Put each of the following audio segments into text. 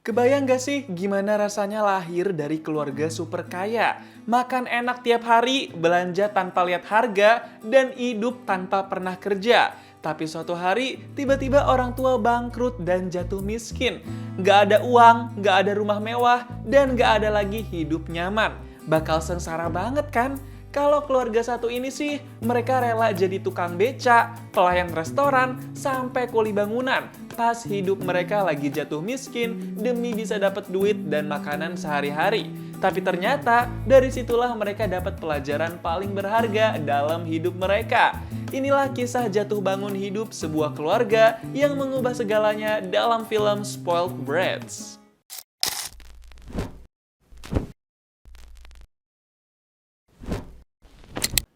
Kebayang gak sih gimana rasanya lahir dari keluarga super kaya? Makan enak tiap hari, belanja tanpa lihat harga, dan hidup tanpa pernah kerja. Tapi suatu hari, tiba-tiba orang tua bangkrut dan jatuh miskin. Gak ada uang, gak ada rumah mewah, dan gak ada lagi hidup nyaman. Bakal sengsara banget kan? Kalau keluarga satu ini sih, mereka rela jadi tukang beca, pelayan restoran, sampai kuli bangunan. Pas hidup mereka lagi jatuh miskin demi bisa dapat duit dan makanan sehari-hari. Tapi ternyata dari situlah mereka dapat pelajaran paling berharga dalam hidup mereka. Inilah kisah jatuh bangun hidup sebuah keluarga yang mengubah segalanya dalam film Spoiled Brats.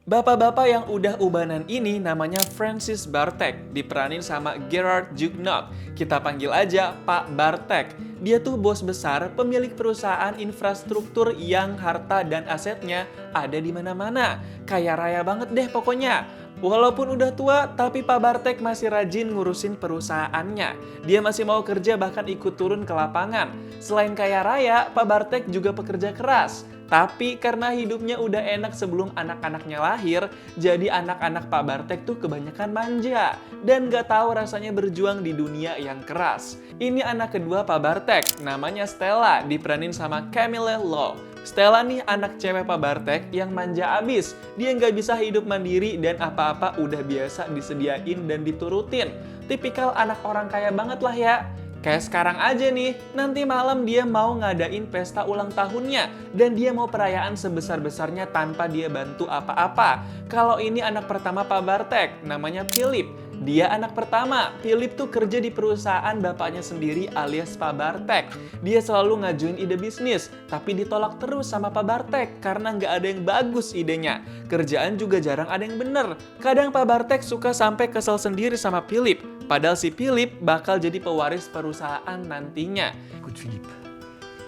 Bapak-bapak yang udah ubanan ini namanya Francis Bartek, diperanin sama Gerard Jugnot. Kita panggil aja Pak Bartek. Dia tuh bos besar pemilik perusahaan infrastruktur yang harta dan asetnya ada di mana-mana. Kaya raya banget deh pokoknya. Walaupun udah tua, tapi Pak Bartek masih rajin ngurusin perusahaannya. Dia masih mau kerja bahkan ikut turun ke lapangan. Selain kaya raya, Pak Bartek juga pekerja keras. Tapi karena hidupnya udah enak sebelum anak-anaknya lahir, jadi anak-anak Pak Bartek tuh kebanyakan manja dan gak tahu rasanya berjuang di dunia yang keras. Ini anak kedua Pak Bartek, namanya Stella, diperanin sama Camille Law. Stella nih anak cewek Pak Bartek yang manja abis. Dia nggak bisa hidup mandiri dan apa-apa udah biasa disediain dan diturutin. Tipikal anak orang kaya banget lah ya. Kayak sekarang aja nih, nanti malam dia mau ngadain pesta ulang tahunnya dan dia mau perayaan sebesar-besarnya tanpa dia bantu apa-apa. Kalau ini anak pertama Pak Bartek, namanya Philip. Dia anak pertama. Philip tuh kerja di perusahaan bapaknya sendiri alias Pak Bartek. Dia selalu ngajuin ide bisnis, tapi ditolak terus sama Pak Bartek karena nggak ada yang bagus idenya. Kerjaan juga jarang ada yang bener. Kadang Pak Bartek suka sampai kesel sendiri sama Philip. Padahal si Philip bakal jadi pewaris perusahaan nantinya. Écoute Philippe,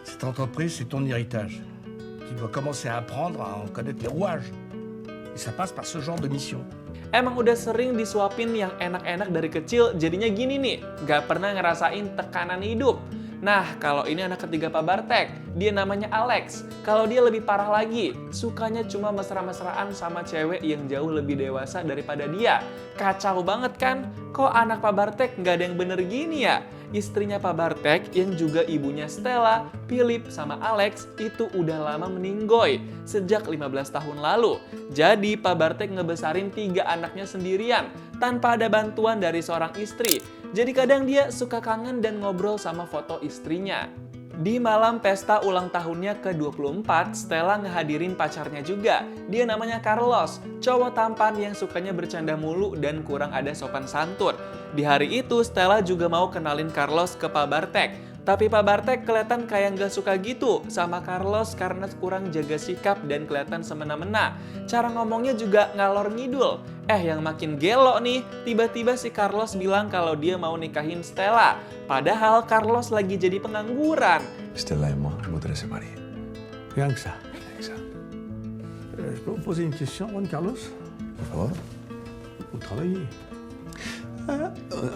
cette entreprise c'est ton héritage. Tu dois commencer à apprendre à en connaître les rouages. Et ça passe par ce genre de mission. Emang udah sering disuapin yang enak-enak dari kecil, jadinya gini nih, gak pernah ngerasain tekanan hidup. Nah, kalau ini anak ketiga Pak Bartek, dia namanya Alex. Kalau dia lebih parah lagi, sukanya cuma mesra-mesraan sama cewek yang jauh lebih dewasa daripada dia. Kacau banget kan? Kok anak Pak Bartek nggak ada yang bener gini ya? Istrinya Pak Bartek yang juga ibunya Stella, Philip, sama Alex itu udah lama meninggoy sejak 15 tahun lalu. Jadi Pak Bartek ngebesarin 3 anaknya sendirian tanpa ada bantuan dari seorang istri. Jadi kadang dia suka kangen dan ngobrol sama foto istrinya. Di malam pesta ulang tahunnya ke-24, Stella ngehadirin pacarnya juga. Dia namanya Carlos, cowok tampan yang sukanya bercanda mulu dan kurang ada sopan santun. Di hari itu, Stella juga mau kenalin Carlos ke Pak Bartek. Tapi Pak Bartek kelihatan kayak nggak suka gitu sama Carlos karena kurang jaga sikap dan kelihatan semena-mena. Cara ngomongnya juga ngalor ngidul. Yang makin gelo nih, tiba-tiba si Carlos bilang kalau dia mau nikahin Stella. Padahal Carlos lagi jadi pengangguran. Stella et moi, on voudrait se marier. Rien que ça. Rien que ça. Je peux vous poser une question, Juan Carlos? Por favor. Vous travaillez?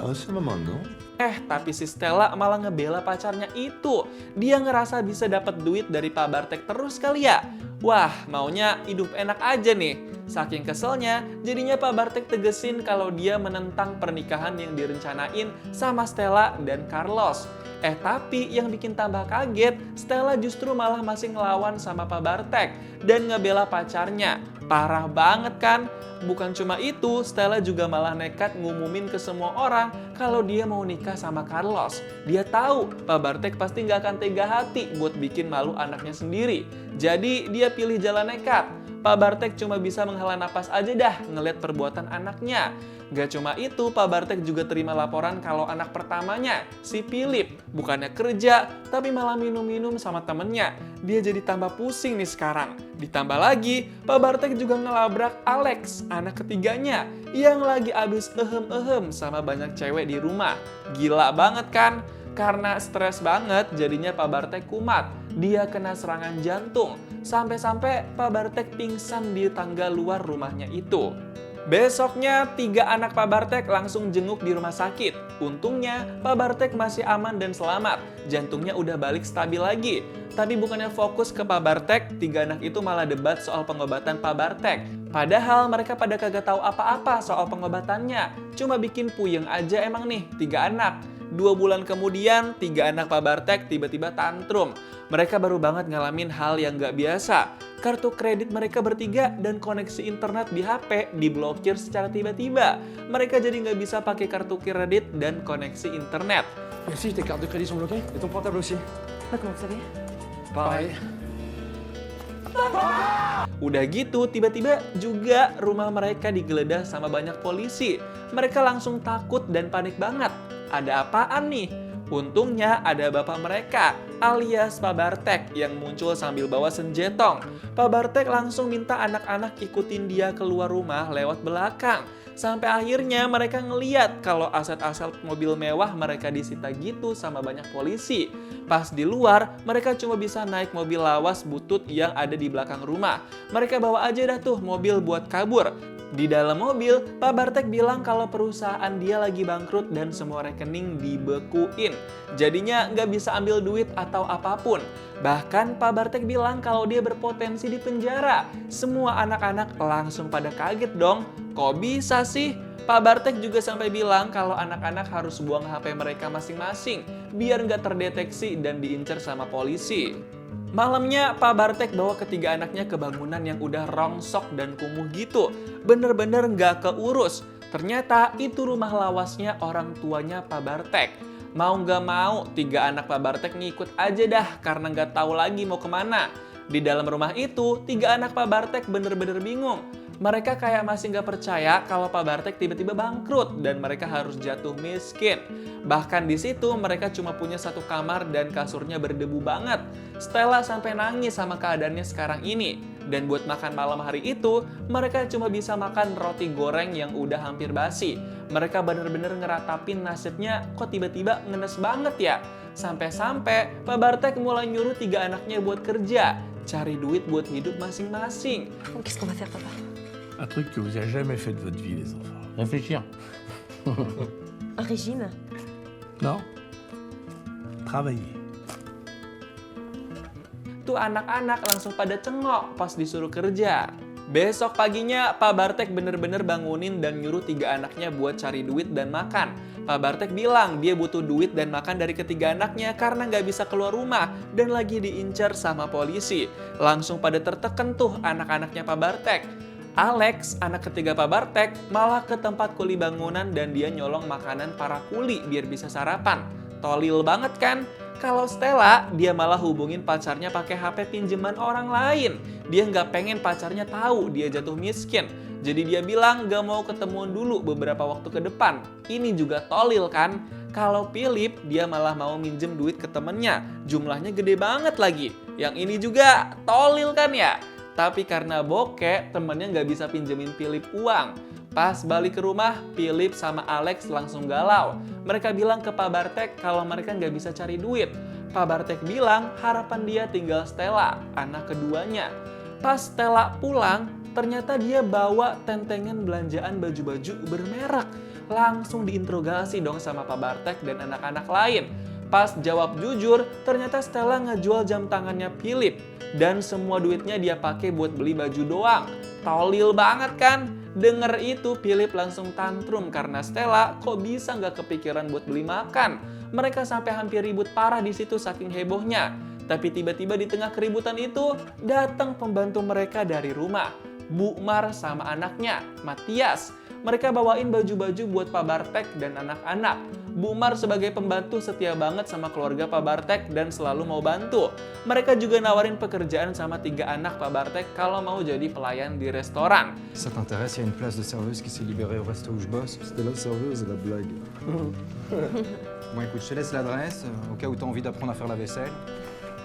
En ce moment, non? Tapi si Stella malah ngebela pacarnya itu. Dia ngerasa bisa dapat duit dari Pak Bartek terus kali ya. Wah, maunya hidup enak aja nih. Saking keselnya, jadinya Pak Bartek tegesin kalau dia menentang pernikahan yang direncanain sama Stella dan Carlos. Tapi yang bikin tambah kaget, Stella justru malah masih ngelawan sama Pak Bartek dan ngebela pacarnya. Parah banget kan? Bukan cuma itu, Stella juga malah nekat ngumumin ke semua orang kalau dia mau nikah sama Carlos. Dia tahu Pak Bartek pasti nggak akan tega hati buat bikin malu anaknya sendiri. Jadi dia pilih jalan nekat. Pak Bartek cuma bisa menghela napas aja dah ngeliat perbuatan anaknya. Gak cuma itu, Pak Bartek juga terima laporan kalau anak pertamanya, si Philip, bukannya kerja, tapi malah minum-minum sama temennya. Dia jadi tambah pusing nih sekarang. Ditambah lagi, Pak Bartek juga ngelabrak Alex, anak ketiganya, yang lagi abis ehem-ehem sama banyak cewek di rumah. Gila banget kan? Karena stres banget, jadinya Pak Bartek kumat. Dia kena serangan jantung. Sampai-sampai Pak Bartek pingsan di tangga luar rumahnya itu. Besoknya, 3 anak Pak Bartek langsung jenguk di rumah sakit. Untungnya, Pak Bartek masih aman dan selamat. Jantungnya udah balik stabil lagi. Tapi bukannya fokus ke Pak Bartek, 3 anak itu malah debat soal pengobatan Pak Bartek. Padahal mereka pada kagak tahu apa-apa soal pengobatannya. Cuma bikin puyeng aja emang nih 3 anak. 2 bulan kemudian, 3 anak Pak Bartek tiba-tiba tantrum. Mereka baru banget ngalamin hal yang gak biasa. Kartu kredit mereka bertiga dan koneksi internet di HP diblokir secara tiba-tiba. Mereka jadi nggak bisa pakai kartu kredit dan koneksi internet. Merci, tes cartes de crédit sont bloquées et ton portable aussi. Comment vous savez? Pareil. Udah gitu, tiba-tiba juga rumah mereka digeledah sama banyak polisi. Mereka langsung takut dan panik banget. Ada apaan nih? Untungnya ada bapak mereka, alias Pak Bartek, yang muncul sambil bawa senjetong. Pak Bartek langsung minta anak-anak ikutin dia keluar rumah lewat belakang. Sampai akhirnya mereka ngeliat kalau aset-aset mobil mewah mereka disita gitu sama banyak polisi. Pas di luar, mereka cuma bisa naik mobil lawas butut yang ada di belakang rumah. Mereka bawa aja dah tuh mobil buat kabur. Di dalam mobil, Pak Bartek bilang kalau perusahaan dia lagi bangkrut dan semua rekening dibekuin. Jadinya nggak bisa ambil duit atau apapun. Bahkan Pak Bartek bilang kalau dia berpotensi di penjara. Semua anak-anak langsung pada kaget dong. Kok bisa sih? Pak Bartek juga sampai bilang kalau anak-anak harus buang HP mereka masing-masing biar nggak terdeteksi dan diincar sama polisi. Malamnya, Pak Bartek bawa ketiga anaknya ke bangunan yang udah rongsok dan kumuh gitu. Bener-bener nggak keurus. Ternyata itu rumah lawasnya orang tuanya Pak Bartek. Mau nggak mau, 3 anak Pak Bartek ngikut aja dah karena nggak tahu lagi mau kemana. Di dalam rumah itu, 3 anak Pak Bartek bener-bener bingung. Mereka kayak masih nggak percaya kalau Pak Bartek tiba-tiba bangkrut dan mereka harus jatuh miskin. Bahkan di situ mereka cuma punya 1 kamar dan kasurnya berdebu banget. Stella sampai nangis sama keadaannya sekarang ini. Dan buat makan malam hari itu, mereka cuma bisa makan roti goreng yang udah hampir basi. Mereka bener-bener ngeratapin nasibnya kok tiba-tiba ngenes banget ya. Sampai-sampai Pak Bartek mulai nyuruh 3 anaknya buat kerja, cari duit buat hidup masing-masing. Qu'est-ce qu'on va faire, papa? Un truc que vous avez jamais fait de votre vie, les enfants. Réfléchir. Un régime? Non. Travailler. Tuh anak-anak langsung pada cengok pas disuruh kerja. Besok paginya Pak Bartek bener-bener bangunin dan nyuruh 3 anaknya buat cari duit dan makan. Pak Bartek bilang dia butuh duit dan makan dari ketiga anaknya karena nggak bisa keluar rumah dan lagi diincar sama polisi. Langsung pada tertekan tuh anak-anaknya Pak Bartek. Alex, anak ketiga Pak Bartek, malah ke tempat kuli bangunan dan dia nyolong makanan para kuli biar bisa sarapan. Tolil banget kan? Kalau Stella, dia malah hubungin pacarnya pakai HP pinjaman orang lain. Dia nggak pengen pacarnya tahu dia jatuh miskin. Jadi dia bilang nggak mau ketemuan dulu beberapa waktu ke depan. Ini juga tolil kan? Kalau Philip, dia malah mau minjem duit ke temennya. Jumlahnya gede banget lagi. Yang ini juga tolil kan ya? Tapi karena bokeh, temennya nggak bisa pinjemin Philip uang. Pas balik ke rumah, Philip sama Alex langsung galau. Mereka bilang ke Pak Bartek kalau mereka nggak bisa cari duit. Pak Bartek bilang harapan dia tinggal Stella, anak keduanya. Pas Stella pulang, ternyata dia bawa tentengan belanjaan baju-baju bermerek. Langsung diinterogasi dong sama Pak Bartek dan anak-anak lain. Pas jawab jujur, ternyata Stella ngejual jam tangannya Philip. Dan semua duitnya dia pakai buat beli baju doang. Tolil banget kan? Denger itu, Philip langsung tantrum karena Stella kok bisa nggak kepikiran buat beli makan. Mereka sampai hampir ribut parah di situ saking hebohnya. Tapi tiba-tiba di tengah keributan itu, datang pembantu mereka dari rumah. Bu Mar sama anaknya, Matias. Mereka bawain baju-baju buat Pak Bartek dan anak-anak. Bu Mar sebagai pembantu setia banget sama keluarga Pak Bartek dan selalu mau bantu. Mereka juga nawarin pekerjaan sama 3 anak Pak Bartek kalau mau jadi pelayan di restoran. Ça t'intéresse, il y a une place de serveuse qui s'est libérée au resto où je bosse. C'était la serveuse et la blague. Bon écoute, je te laisse l'adresse, au cas où t'as envie d'apprendre à faire la vaisselle.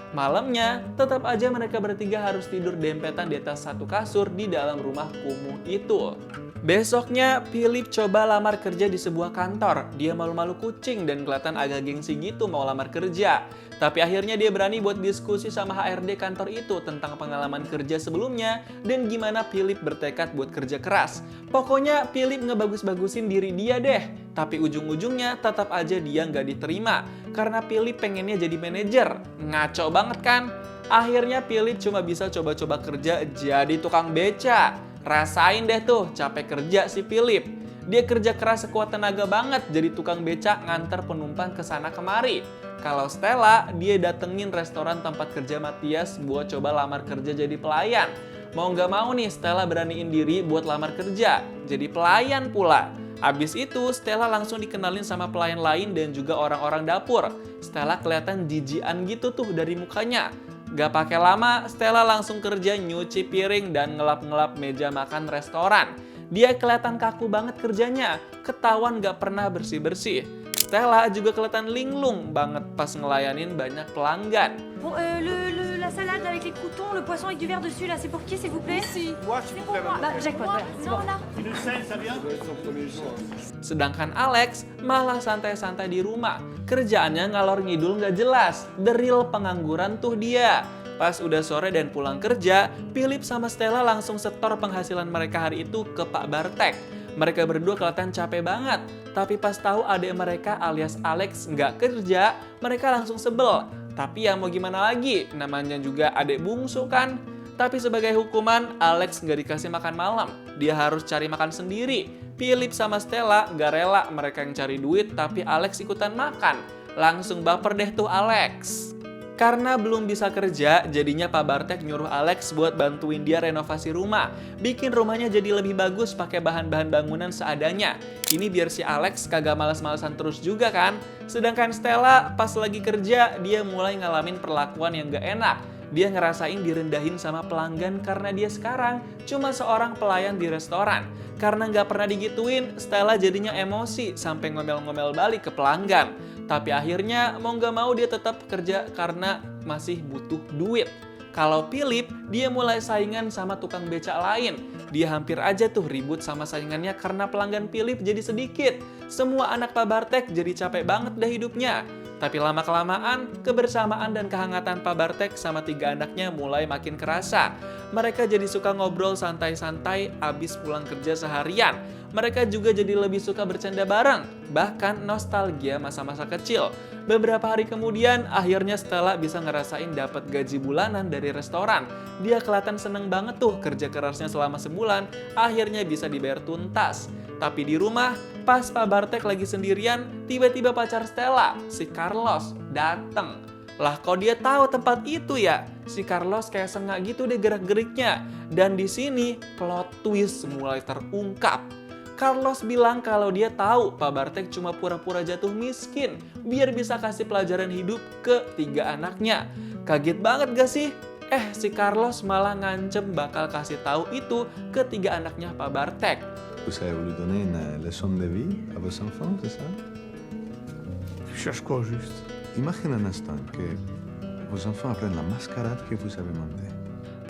Malamnya, tetap aja mereka bertiga harus tidur dempetan di atas satu kasur di dalam rumah kumuh itu. Besoknya, Philip coba lamar kerja di sebuah kantor. Dia malu-malu kucing dan kelihatan agak gengsi gitu mau lamar kerja. Tapi akhirnya dia berani buat diskusi sama HRD kantor itu tentang pengalaman kerja sebelumnya dan gimana Philip bertekad buat kerja keras. Pokoknya Philip ngebagus-bagusin diri dia deh. Tapi ujung-ujungnya tetap aja dia nggak diterima. Karena Philip pengennya jadi manajer. Ngaco banget kan? Akhirnya Philip cuma bisa coba-coba kerja jadi tukang beca. Rasain deh tuh capek kerja si Philip. Dia kerja keras sekuat tenaga banget jadi tukang beca nganter penumpang ke sana kemari. Kalau Stella, dia datengin restoran tempat kerja Matthias buat coba lamar kerja jadi pelayan. Mau nggak mau nih Stella beraniin diri buat lamar kerja, jadi pelayan pula. Abis itu Stella langsung dikenalin sama pelayan lain dan juga orang-orang dapur. Stella kelihatan jijian gitu tuh dari mukanya. Gak pakai lama, Stella langsung kerja nyuci piring dan ngelap-ngelap meja makan restoran. Dia kelihatan kaku banget kerjanya, ketahuan gak pernah bersih-bersih. Stella juga kelihatan linglung banget pas ngelayanin banyak pelanggan. Bon, la salade avec les croutons, le poisson avec du verre dessus, là, c'est pour qui, s'il vous plaît? Ici. Moi, s'il vous plaît, madame. Bah, jackpot, voilà, c'est bon. Non, là. Une scène, ça vient? Sedangkan Alex malah santai-santai di rumah. Kerjaannya ngalor ngidul gak jelas. The real pengangguran tuh dia. Pas udah sore dan pulang kerja, Philip sama Stella langsung setor penghasilan mereka hari itu ke Pak Bartek. Mereka berdua kelihatan capek banget. Tapi pas tahu adik mereka alias Alex nggak kerja, mereka langsung sebel. Tapi ya mau gimana lagi, namanya juga adik bungsu kan. Tapi sebagai hukuman, Alex nggak dikasih makan malam. Dia harus cari makan sendiri. Philip sama Stella nggak rela mereka yang cari duit, tapi Alex ikutan makan. Langsung baper deh tuh Alex. Karena belum bisa kerja, jadinya Pak Bartek nyuruh Alex buat bantuin dia renovasi rumah. Bikin rumahnya jadi lebih bagus pakai bahan-bahan bangunan seadanya. Ini biar si Alex kagak males-malesan terus juga kan. Sedangkan Stella pas lagi kerja, dia mulai ngalamin perlakuan yang gak enak. Dia ngerasain direndahin sama pelanggan karena dia sekarang cuma seorang pelayan di restoran. Karena nggak pernah digituin, Stella jadinya emosi sampai ngomel-ngomel balik ke pelanggan. Tapi akhirnya mau nggak mau dia tetap kerja karena masih butuh duit. Kalau Philip, dia mulai saingan sama tukang becak lain. Dia hampir aja tuh ribut sama saingannya karena pelanggan Philip jadi sedikit. Semua anak Pak Bartek jadi capek banget dah hidupnya. Tapi lama-kelamaan, kebersamaan dan kehangatan Pak Bartek sama 3 anaknya mulai makin kerasa. Mereka jadi suka ngobrol santai-santai abis pulang kerja seharian. Mereka juga jadi lebih suka bercanda bareng, bahkan nostalgia masa-masa kecil. Beberapa hari kemudian, akhirnya Stella bisa ngerasain dapat gaji bulanan dari restoran. Dia kelihatan seneng banget tuh kerja kerasnya selama sebulan, akhirnya bisa dibayar tuntas. Tapi di rumah, pas Pak Bartek lagi sendirian, tiba-tiba pacar Stella, si Carlos, dateng. Lah kok dia tahu tempat itu ya? Si Carlos kayak sengak gitu deh gerak-geriknya. Dan di sini plot twist mulai terungkap. Carlos bilang kalau dia tahu Pak Bartek cuma pura-pura jatuh miskin biar bisa kasih pelajaran hidup ke 3 anaknya. Kaget banget gak sih? Si Carlos malah ngancem bakal kasih tahu itu ke 3 anaknya Pak Bartek. Vous avez voulu donner une leçon de vie à vos enfants, c'est ça? Tu cherches quoi, au juste? Imagine un instant que vos enfants apprennent la mascarade que vous avez montée.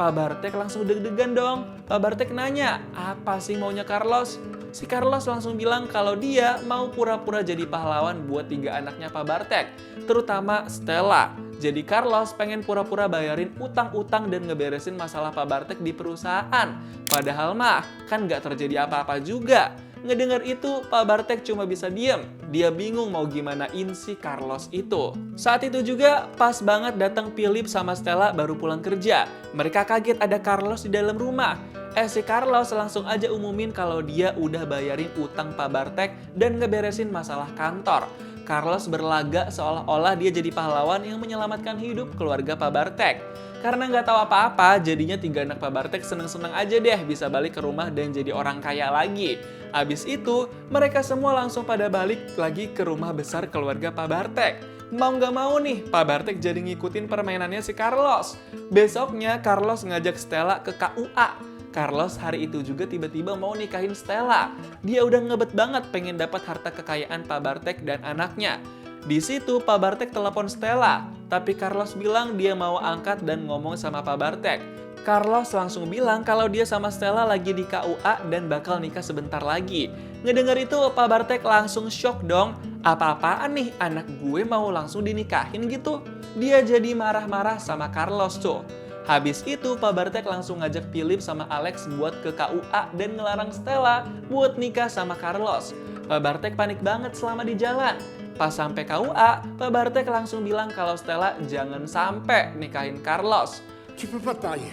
Pak Bartek langsung deg-degan dong. Pak Bartek nanya, apa sih maunya Carlos? Si Carlos langsung bilang kalau dia mau pura-pura jadi pahlawan buat 3 anaknya Pak Bartek, terutama Stella. Jadi Carlos pengen pura-pura bayarin utang-utang dan ngeberesin masalah Pak Bartek di perusahaan. Padahal mah kan nggak terjadi apa-apa juga. Ngedengar itu, Pak Bartek cuma bisa diem. Dia bingung mau gimanain si Carlos itu. Saat itu juga pas banget datang Philip sama Stella baru pulang kerja. Mereka kaget ada Carlos di dalam rumah. Si Carlos langsung aja umumin kalau dia udah bayarin utang Pak Bartek dan ngeberesin masalah kantor. Carlos berlagak seolah-olah dia jadi pahlawan yang menyelamatkan hidup keluarga Pak Bartek. Karena nggak tahu apa-apa, jadinya 3 anak Pak Bartek seneng-seneng aja deh bisa balik ke rumah dan jadi orang kaya lagi. Abis itu, mereka semua langsung pada balik lagi ke rumah besar keluarga Pak Bartek. Mau nggak mau nih, Pak Bartek jadi ngikutin permainannya si Carlos. Besoknya, Carlos ngajak Stella ke KUA. Carlos hari itu juga tiba-tiba mau nikahin Stella. Dia udah ngebet banget pengen dapat harta kekayaan Pak Bartek dan anaknya. Di situ Pak Bartek telepon Stella. Tapi Carlos bilang dia mau angkat dan ngomong sama Pak Bartek. Carlos langsung bilang kalau dia sama Stella lagi di KUA dan bakal nikah sebentar lagi. Ngedenger itu Pak Bartek langsung shock dong. Apa-apaan nih, anak gue mau langsung dinikahin gitu? Dia jadi marah-marah sama Carlos tuh. Habis itu Pak Bartek langsung ngajak Philip sama Alex buat ke KUA dan ngelarang Stella buat nikah sama Carlos. Pak Bartek panik banget selama di jalan. Pas sampai KUA, Pak Bartek langsung bilang kalau Stella jangan sampai nikahin Carlos. Tu peux pas te marier.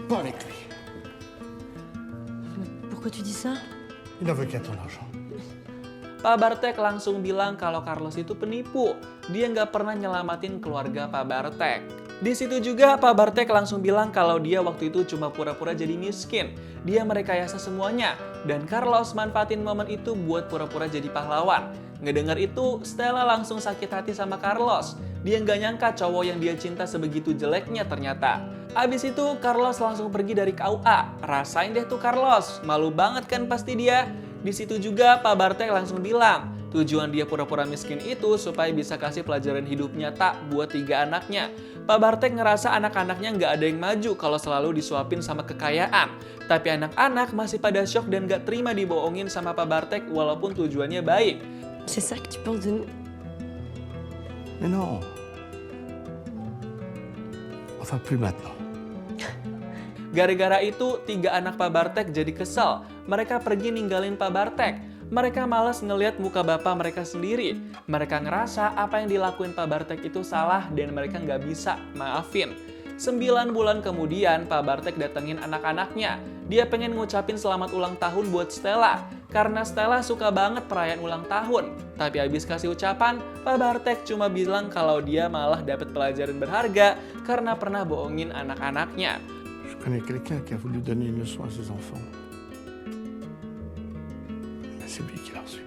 Pas avec lui. Pourquoi tu dis ça? Il n'en veut qu'à ton argent. Pak Bartek langsung bilang kalau Carlos itu penipu. Dia nggak pernah nyelamatin keluarga Pak Bartek. Di situ juga Pak Bartek langsung bilang kalau dia waktu itu cuma pura-pura jadi miskin. Dia merekayasa semuanya. Dan Carlos manfaatin momen itu buat pura-pura jadi pahlawan. Ngedengar itu, Stella langsung sakit hati sama Carlos. Dia nggak nyangka cowok yang dia cinta sebegitu jeleknya ternyata. Abis itu, Carlos langsung pergi dari KUA. Rasain deh tuh Carlos, malu banget kan pasti dia. Di situ juga Pak Bartek langsung bilang, tujuan dia pura-pura miskin itu supaya bisa kasih pelajaran hidup nyata buat 3 anaknya. Pak Bartek ngerasa anak-anaknya nggak ada yang maju kalau selalu disuapin sama kekayaan. Tapi anak-anak masih pada shock dan nggak terima dibohongin sama Pak Bartek walaupun tujuannya baik. C'est ça que tu penses de nous? Mais non. Enfin, plus maintenant. Gara-gara itu, 3 anak Pak Bartek jadi kesel. Mereka pergi ninggalin Pak Bartek. Mereka malas ngelihat muka bapak mereka sendiri. Mereka ngerasa apa yang dilakuin Pak Bartek itu salah dan mereka nggak bisa maafin. 9 bulan kemudian, Pak Bartek datengin anak-anaknya. Dia pengen ngucapin selamat ulang tahun buat Stella. Karena Stella suka banget perayaan ulang tahun. Tapi habis kasih ucapan, Pak Bartek cuma bilang kalau dia malah dapat pelajaran berharga karena pernah bohongin anak-anaknya. Je connais quelqu'un qui a voulu donner une leçon à ses enfants. Mais c'est lui qui l'a reçu.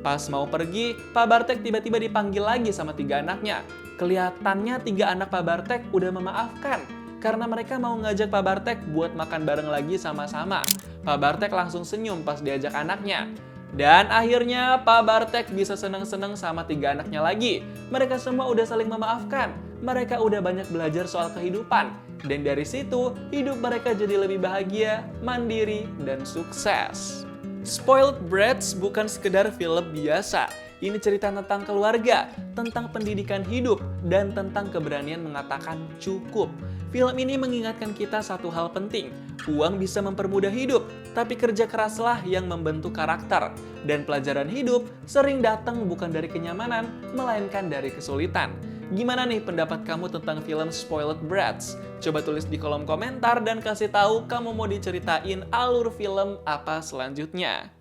Pas mau pergi, Pak Bartek tiba-tiba dipanggil lagi sama 3 anaknya. Kelihatannya 3 anak Pak Bartek udah memaafkan karena mereka mau ngajak Pak Bartek buat makan bareng lagi sama-sama. Pak Bartek langsung senyum pas diajak anaknya. Dan akhirnya Pak Bartek bisa seneng-seneng sama 3 anaknya lagi. Mereka semua udah saling memaafkan. Mereka udah banyak belajar soal kehidupan. Dan dari situ, hidup mereka jadi lebih bahagia, mandiri, dan sukses. Spoiled Brats bukan sekedar film biasa. Ini cerita tentang keluarga, tentang pendidikan hidup, dan tentang keberanian mengatakan cukup. Film ini mengingatkan kita satu hal penting. Uang bisa mempermudah hidup, tapi kerja keraslah yang membentuk karakter. Dan pelajaran hidup sering datang bukan dari kenyamanan, melainkan dari kesulitan. Gimana nih pendapat kamu tentang film Spoiled Brats? Coba tulis di kolom komentar dan kasih tahu kamu mau diceritain alur film apa selanjutnya.